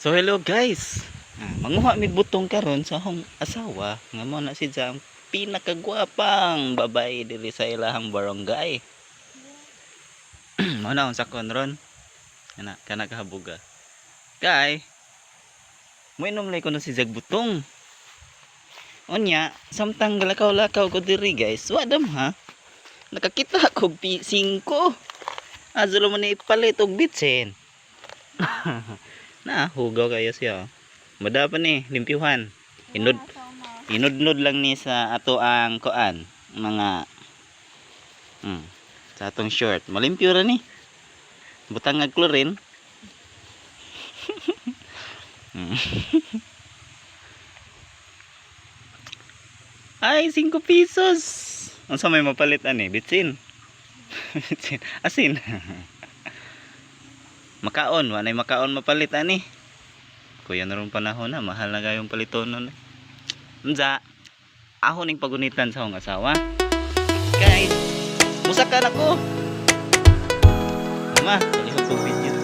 So hello guys. Manguha mi butong karon sa akong asawa nga mo na si ang pinakagwapang babae diri sa ilahang barangay. Mo na unsa kon ron? Kana kahabuga. Kay mo inom lay ko na si jag butong. Onya, samtang galakaw-lakaw ko diri guys. Wadam ha. Nakakita ko 5. Azulo mo ni ipalit og bitsen. Na hugaw kayo siya. Mada pa ni limpyuhan. Inudnod lang ni sa ato ang kuan mga sa atong short. Malimpyo ra ni. Butang nga chlorine. Ay, 5 pesos. Unsa may mapalit ani? Bitsin. Bitsin. Asin. Makaon, wanay makaon mapalit ani. Kuya na ron panahon na, mahal na gayong paliton nun. Unsa? Ako ning pagunitan sa akong asawa. Kay musakan ako. Mama, palihog kong video.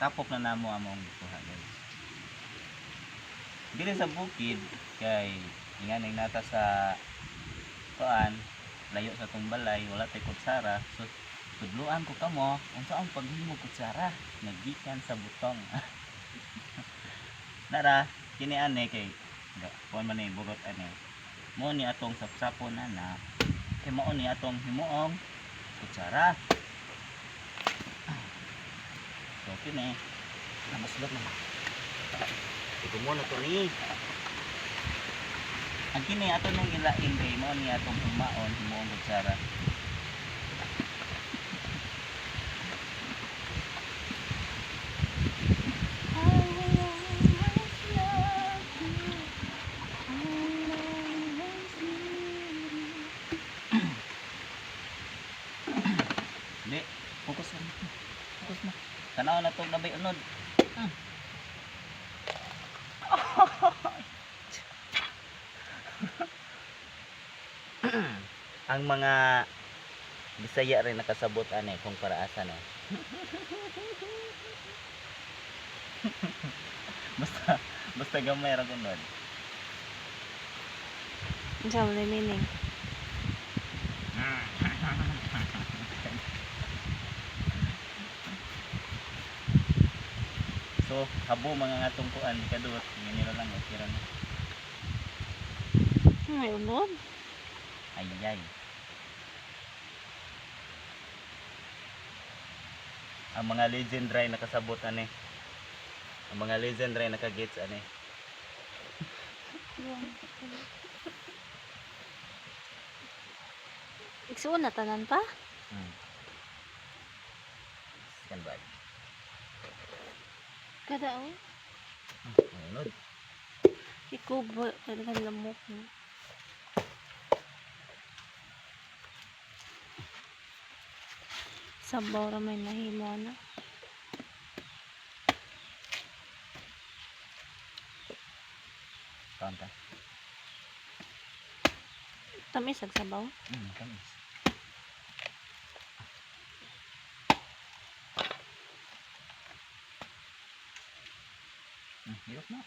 tapok na namo among kuha guys. Dili sa bukid kay ingani nata sa kuan layo sa tong balay wala tay kutsara, so tudluan ko kamo unsa ang paghimo kutsara nagikan sa butong. Nara kini ane kay kuan man ni burot ane mo ni atong sapsapon ana kay mao ni atong himuong kutsara. So kini namaslot na ito muna to ni ang kini ato nung ilain kay mao ni atong humaon himuong kutsara. Di, fokus mo. Fokus mo. Tanaw na itong nabay unod. Ang mga Bisaya rin nakasabot ane kung paraasan eh. basta gamay ra unod. Unsa man meaning? So, habo mga atong kuan kadot, ganito lang okay ra na. Ay, unod. Ayay. Ang mga legend ray nakasabot ane. Ang mga legend ray nakagets ane. Igsuon na tanan pa? Stand by. Kada o. Unod. Ikaw ba talagang lamok mo? Sabaw ra may nahimo na. Kanta. Tamis ag sabaw. Tamis. Hirap na.